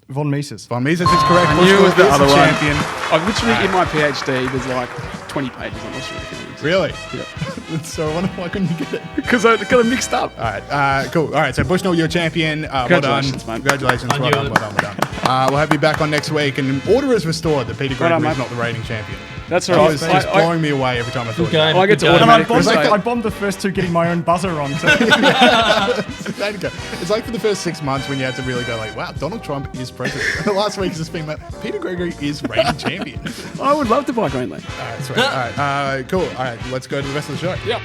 Von Mises. Von Mises is correct. I knew it was the Bushnell other is one. champion. I've literally, in my PhD, there's like 20 pages on Austrian economics. Really? Yeah. So I wonder why couldn't you get it? Because I got it mixed up. All right, cool. All right, so Bushnell, you're champion. Congratulations, well done. mate. Congratulations. Well done. We'll have you back on next week. And order is restored that Peter Gregory is not the reigning champion. That's all right. He was blowing me away every time I thought game. I get to And automatically I bombed the first 2 getting my own buzzer on. So. It's like for the first 6 months when you had to really go like, wow, Donald Trump is president. The last week has just been like, Peter Gregory is reigning champion. I would love to buy Greenland. All right, sweet. All right, cool. All right, let's go to the rest of the show. Yep.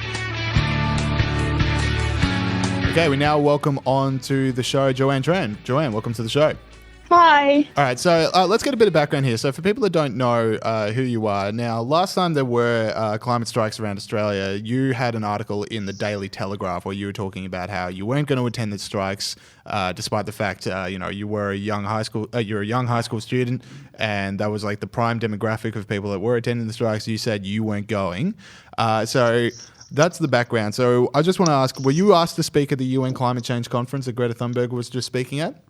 Okay, we now welcome on to the show Joanne Tran. Joanne, welcome to the show. Hi. All right, so let's get a bit of background here. So for people that don't know who you are, now last time there were climate strikes around Australia, you had an article in the Daily Telegraph where you were talking about how you weren't going to attend the strikes, despite the fact you were a young high school student, and that was like the prime demographic of people that were attending the strikes. You said you weren't going, so. That's the background. So I just want to ask, were you asked to speak at the UN Climate Change Conference that Greta Thunberg was just speaking at?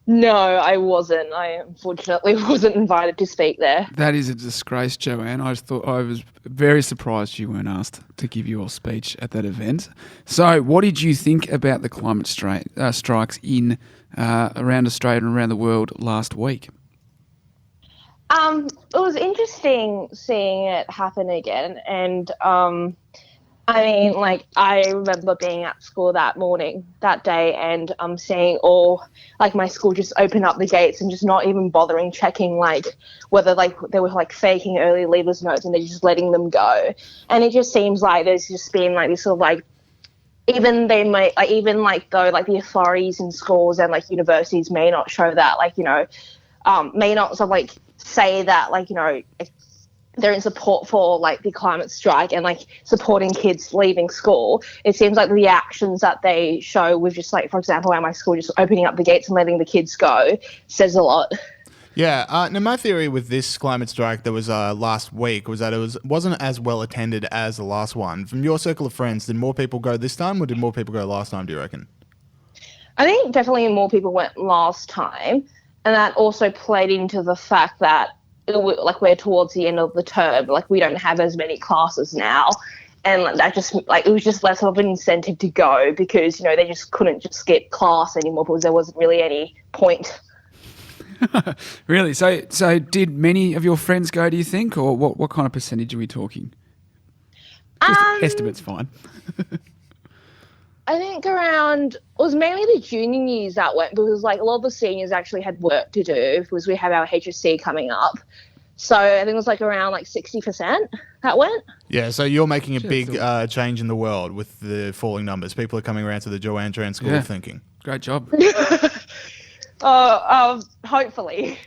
No, I wasn't. I unfortunately wasn't invited to speak there. That is a disgrace, Joanne. I was very surprised you weren't asked to give your speech at that event. So what did you think about the climate strikes in around Australia and around the world last week? It was interesting seeing it happen again, and I remember being at school that day, and seeing my school just open up the gates and just not even bothering checking whether they were faking early leavers notes, and they're just letting them go. And it just seems like there's just been this sort of even they may though the authorities in schools and universities may not show that may not sort of say that they're in support for the climate strike and supporting kids leaving school. It seems like the actions that they show with just for example, at my school, just opening up the gates and letting the kids go says a lot. Yeah. Now my theory with this climate strike that was last week was that it wasn't as well attended as the last one. From your circle of friends, did more people go this time or did more people go last time, do you reckon? I think definitely more people went last time, and that also played into the fact that we're towards the end of the term, we don't have as many classes now, and that just it was just less of an incentive to go because they just couldn't just skip class anymore because there wasn't really any point. Really? So did many of your friends go, do you think, or what kind of percentage are we talking? Just estimate's fine. I think it was mainly the junior years that went because a lot of the seniors actually had work to do because we have our HSC coming up. So I think it was around 60% that went. Yeah, so you're making a big change in the world with the falling numbers. People are coming around to the Joanne Tran School of Thinking. Great job. Hopefully.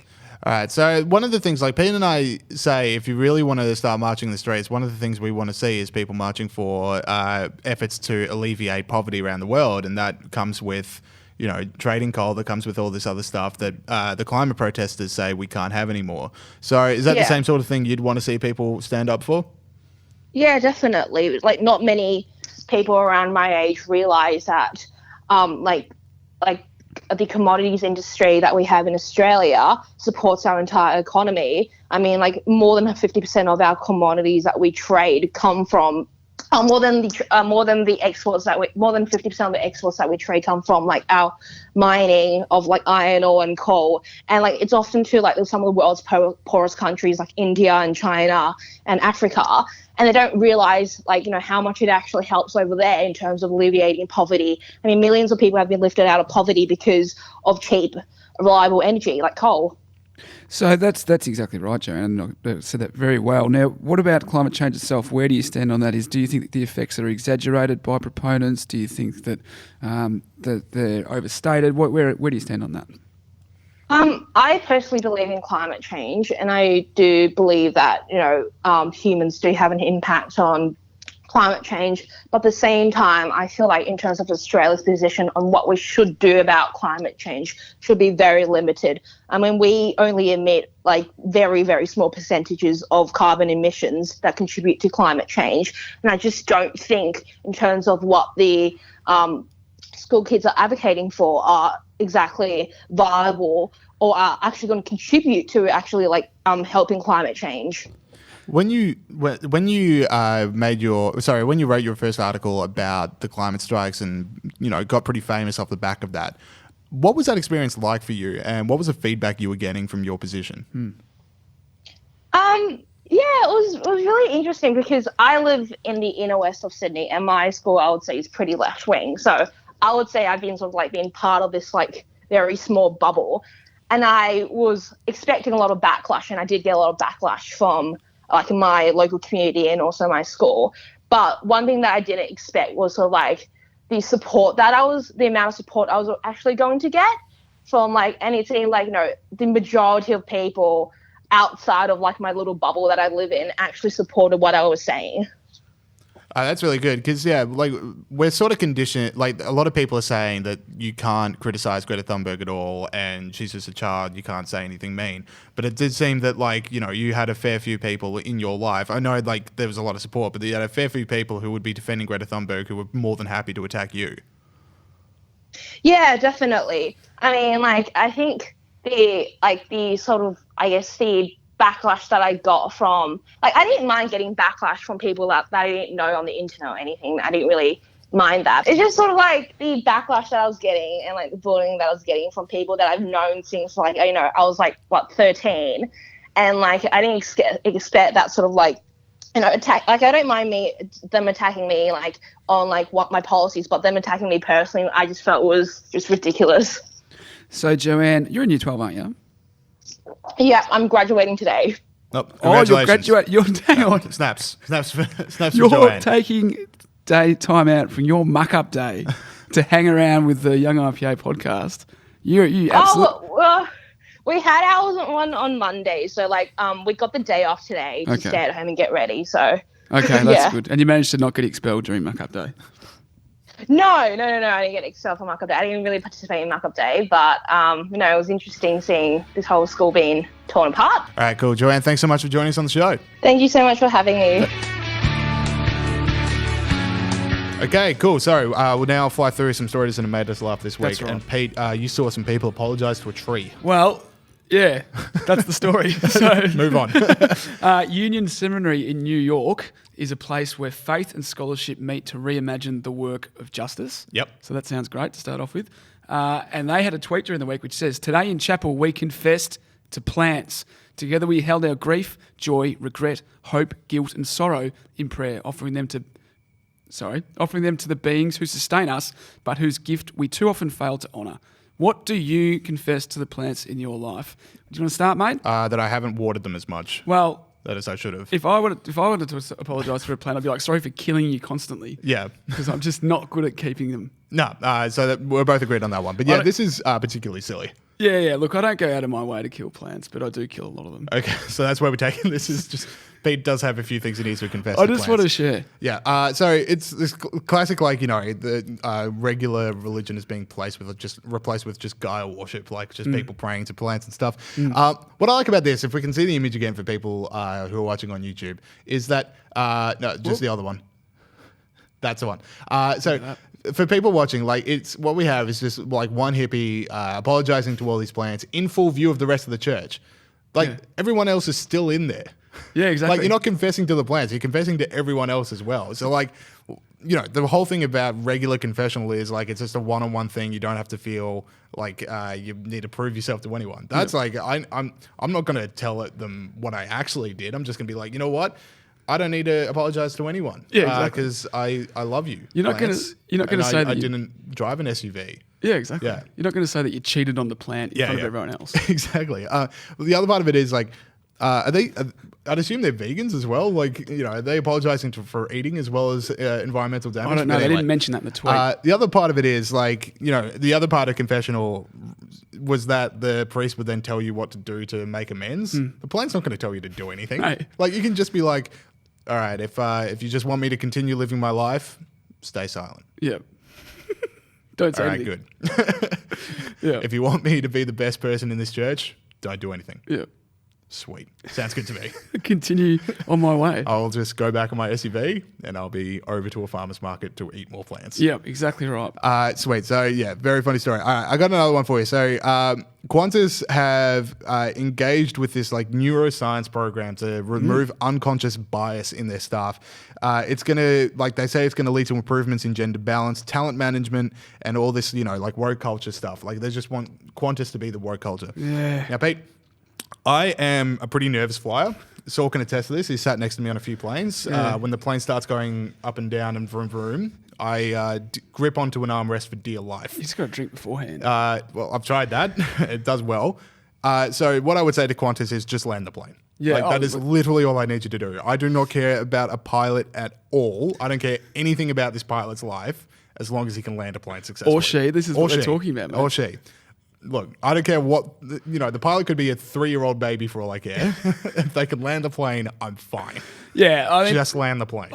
All right, so one of the things, Pete and I say, if you really want to start marching the streets, one of the things we want to see is people marching for efforts to alleviate poverty around the world, and that comes with, trading coal, that comes with all this other stuff that the climate protesters say we can't have anymore. So is that the same sort of thing you'd want to see people stand up for? Yeah, definitely. Not many people around my age realise that, the commodities industry that we have in Australia supports our entire economy. I mean, more than 50% of our commodities that we trade come from more than the exports that more than 50% of the exports that we trade come from like our mining of like iron ore and coal, and like it's often to like some of the world's poorest countries like India and China and Africa, and they don't realize like how much it actually helps over there in terms of alleviating poverty. I mean, millions of people have been lifted out of poverty because of cheap, reliable energy like coal. So that's exactly right, Joanne. I said that very well. Now, what about climate change itself? Where do you stand on that? Do you think that the effects are exaggerated by proponents? Do you think that that they're overstated? Where do you stand on that? I personally believe in climate change, and I do believe that humans do have an impact on climate change, but at the same time I feel like in terms of Australia's position on what we should do about climate change should be very limited. I mean, we only emit like very, very small percentages of carbon emissions that contribute to climate change, and I just don't think in terms of what the school kids are advocating for are exactly viable or are actually going to contribute to actually like helping climate change. When you wrote your first article about the climate strikes and got pretty famous off the back of that, what was that experience like for you, and what was the feedback you were getting from your position? Yeah, it was really interesting because I live in the inner west of Sydney, and my school I would say is pretty left wing. So I would say I've been sort of like being part of this like very small bubble, and I was expecting a lot of backlash, and I did get a lot of backlash from like in my local community and also my school. But one thing that I didn't expect was sort of like the amount of support I was actually going to get from like, and it seemed like, the majority of people outside of like my little bubble that I live in actually supported what I was saying. That's really good because, like we're sort of conditioned, like a lot of people are saying that you can't criticize Greta Thunberg at all and she's just a child, you can't say anything mean. But it did seem that like, you had a fair few people in your life. I know like there was a lot of support, but you had a fair few people who would be defending Greta Thunberg who were more than happy to attack you. Yeah, definitely. I mean, like I think the sort of, I guess, the backlash that I got from, like, I didn't mind getting backlash from people that I didn't know on the internet or anything. I didn't really mind that. It's just sort of like the backlash that I was getting and like the bullying that I was getting from people that I've known since like, I was like, 13. And like, I didn't expect that sort of like, attack. Like, I don't mind them attacking me like on like what my policies, but them attacking me personally, I just felt was just ridiculous. So Joanne, you're in year 12, aren't you? Yeah, I'm graduating today. Oh, congratulations. You're hang on. Snaps for You're Joanne. taking time out from your muck-up day to hang around with the Young IPA podcast. You absolutely... well, we had ours on Monday, so like we got the day off today to stay at home and get ready. So okay, that's good. And you managed to not get expelled during muck-up day. No, I didn't get expelled for muck-up day. I didn't really participate in muck-up day, but it was interesting seeing this whole school being torn apart. All right, cool. Joanne, thanks so much for joining us on the show. Thank you so much for having me. Okay, cool. So we'll now fly through some stories that have made us laugh this week. That's right. And Pete, you saw some people apologise to a tree. Well, yeah, that's the story. So move on. Union Seminary in New York is a place where faith and scholarship meet to reimagine the work of justice. Yep. So that sounds great to start off with. And they had a tweet during the week which says, "Today in chapel we confessed to plants. Together we held our grief, joy, regret, hope, guilt and sorrow in prayer, offering them to the beings who sustain us, but whose gift we too often fail to honour. What do you confess to the plants in your life?" Do you want to start, mate? That I haven't watered them as much. Well, that is, I should have. If I wanted to apologise for a plant, I'd be like, sorry for killing you constantly. Yeah. Because I'm just not good at keeping them. No, so we're both agreed on that one. But yeah, this is particularly silly. Yeah. Look, I don't go out of my way to kill plants, but I do kill a lot of them. Okay, so that's where we're taking this. Is just Pete does have a few things he needs to confess. I just want to share. Yeah. So it's this classic, like the regular religion is being replaced with just Gaia worship, like just people praying to plants and stuff. What I like about this, if we can see the image again for people who are watching on YouTube, is that the other one. That's the one. For people watching, like it's what we have is just like one hippie apologizing to all these plants in full view of the rest of the church. Like everyone else is still in there. Yeah, exactly. Like, you're not confessing to the plants, you're confessing to everyone else as well. So, like, you know, the whole thing about regular confessional is like it's just a one-on-one thing. You don't have to feel like you need to prove yourself to anyone. That's like I'm not going to tell them what I actually did. I'm just going to be like, you know what? I don't need to apologize to anyone. Yeah, exactly. Because I love you. You're not going to say that I didn't drive an SUV. Yeah, exactly. Yeah. You're not going to say that you cheated on the plant in front of everyone else. Exactly. The other part of it is like, I'd assume they're vegans as well. Like, you know, are they apologizing for eating as well as environmental damage? I don't know. But They anyway, didn't mention that in the tweet. the other part of it is like, you know, the other part of confessional was that the priest would then tell you what to do to make amends. The plant's not going to tell you to do anything. No. Like, you can just be like, all right, if you just want me to continue living my life, stay silent. Yeah. Don't say All right, anything. good. Yeah. If you want me to be the best person in this church, don't do anything. Yeah. Sweet. Sounds good to me. Continue on my way. I'll just go back on my SUV and I'll be over to a farmer's market to eat more plants. Yeah, exactly right. Sweet. So, yeah, very funny story. All right, I got another one for you. So, Qantas have engaged with this like neuroscience program to remove unconscious bias in their staff. It's going to, like they say, it's going to lead to improvements in gender balance, talent management, and all this, you know, like woke culture stuff. Like they just want Qantas to be the woke culture. Yeah. Now, Pete, I am a pretty nervous flyer. Saul can attest to this. He sat next to me on a few planes. When the plane starts going up and down and vroom vroom, I grip onto an armrest for dear life. You just got to drink beforehand. Well, I've tried that. It does well. So what I would say to Qantas is just land the plane. Yeah, that is literally all I need you to do. I do not care about a pilot at all. I don't care anything about this pilot's life as long as he can land a plane successfully. Or she. This is what they're talking about, mate. Or she. Look, I don't care what, you know, the pilot could be a 3-year-old baby for all I care. If they can land a plane, I'm fine. Yeah, I mean, just land the plane.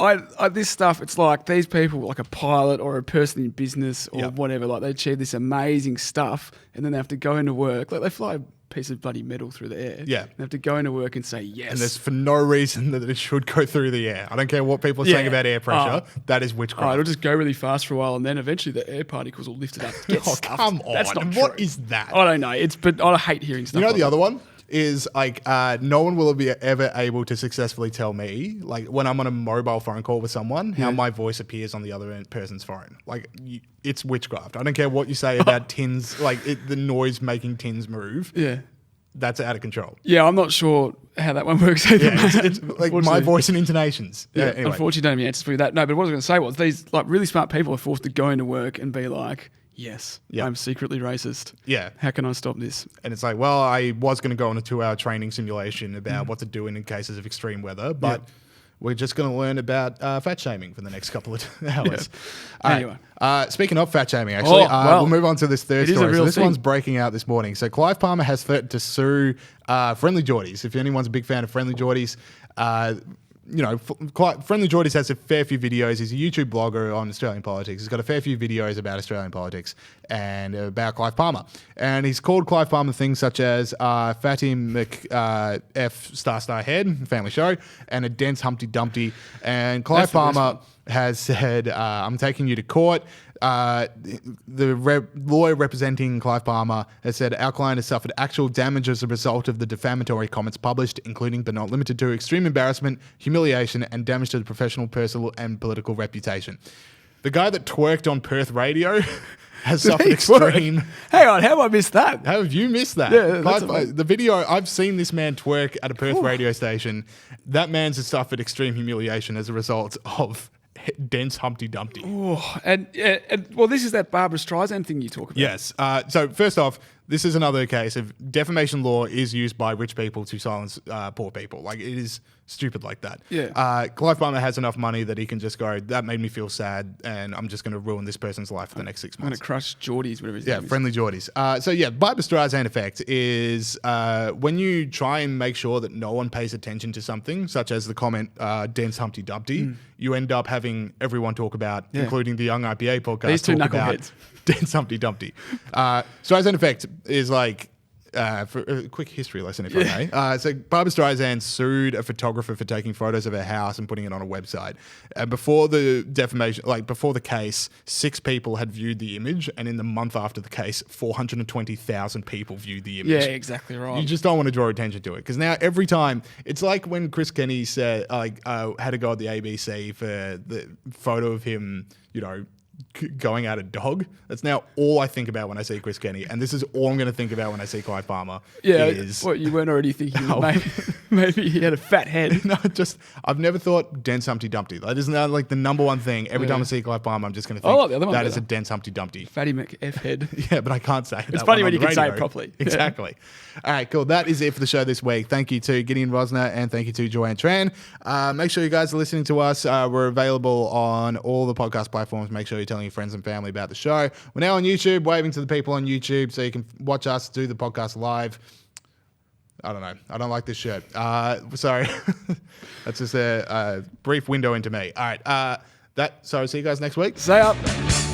This stuff, it's like these people, like a pilot or a person in business or whatever, like they achieve this amazing stuff and then they have to go into work. Like they fly a piece of bloody metal through the air. Yeah. They have to go into work and say yes. And there's for no reason that it should go through the air. I don't care what people are saying about air pressure. That is witchcraft. It'll just go really fast for a while and then eventually the air particles will lift it up. Get stuffed. Come on. That's not What true. is that? I don't know. But I hate hearing stuff. You know, like the that. other one is like no one will be ever able to successfully tell me, like when I'm on a mobile phone call with someone, how my voice appears on the other person's phone. Like it's witchcraft. I don't care what you say about tins, like the noise making tins move. Yeah. That's out of control. Yeah, I'm not sure how that one works either. Yeah, it's like my voice and intonations. Yeah, Anyway. Unfortunately, don't have any answers for that. No, but what I was going to say was these like really smart people are forced to go into work and be like, yes, I'm secretly racist. Yeah. How can I stop this? And it's like, well, I was going to go on a 2-hour training simulation about what to do in cases of extreme weather, but we're just going to learn about fat shaming for the next couple of hours. Anyway. Speaking of fat shaming, actually, we'll move on to this third it is a story. real So this thing. one's breaking out this morning. So Clive Palmer has threatened to sue Friendly Geordies. If anyone's a big fan of Friendly Geordies, you know, Friendly Geordies has a fair few videos. He's a YouTube blogger on Australian politics. He's got a fair few videos about Australian politics and about Clive Palmer. And he's called Clive Palmer things such as Fatty F*** head, family show, and a dense Humpty Dumpty. And Clive Palmer has said, I'm taking you to court. The lawyer representing Clive Palmer has said our client has suffered actual damage as a result of the defamatory comments published, including but not limited to extreme embarrassment, humiliation, and damage to the professional, personal, and political reputation. The guy that twerked on Perth radio has suffered extreme. Hang on, how have I missed that? How have you missed that? Yeah, the video, I've seen this man twerk at a Perth radio station. That man's has suffered extreme humiliation as a result of dense Humpty Dumpty. Oh, and well, this is that Barbara Streisand thing you talk about. Yes. So first off, this is another case of defamation law is used by rich people to silence poor people. Like it is stupid like that. Yeah. Clive Palmer has enough money that he can just go, that made me feel sad and I'm just going to ruin this person's life for the next 6 months. I'm going to crush Geordies, whatever his name is. Friendly Geordies. Barbara Streisand effect is when you try and make sure that no one pays attention to something, such as the comment, dense Humpty Dumpty, you end up having everyone talk about, including the Young IPA podcast, These two talk about knuckleheads. dense Humpty Dumpty. Streisand effect is like, for a quick history lesson, if I may. So Barbra Streisand sued a photographer for taking photos of her house and putting it on a website. Before the defamation, before the case, 6 people had viewed the image, and in the month after the case, 420,000 people viewed the image. Yeah, exactly right. You just don't want to draw attention to it, because now every time, it's like when Chris Kenny said, had to go at the ABC for the photo of him, going at a dog. That's now all I think about when I see Chris Kenny, and this is all I'm going to think about when I see Clive Palmer. Yeah, is, what, you weren't already thinking maybe he had a fat head? No, I've never thought dense Humpty Dumpty. That is now like the number one thing. Every time I see Clive Palmer, I'm just going to think the other one that is a dense Humpty Dumpty. Fatty McF head. Yeah, but I can't say it. It's funny when you can say it properly. Exactly. All right, cool. That is it for the show this week. Thank you to Gideon Rozner and thank you to Joanne Tran. Make sure you guys are listening to us. We're available on all the podcast platforms. Make sure you're telling your friends and family about the show. We're now on YouTube, waving to the people on YouTube so you can watch us do the podcast live. I don't know. I don't like this shirt. Sorry. That's just a brief window into me. All right. See you guys next week. See ya.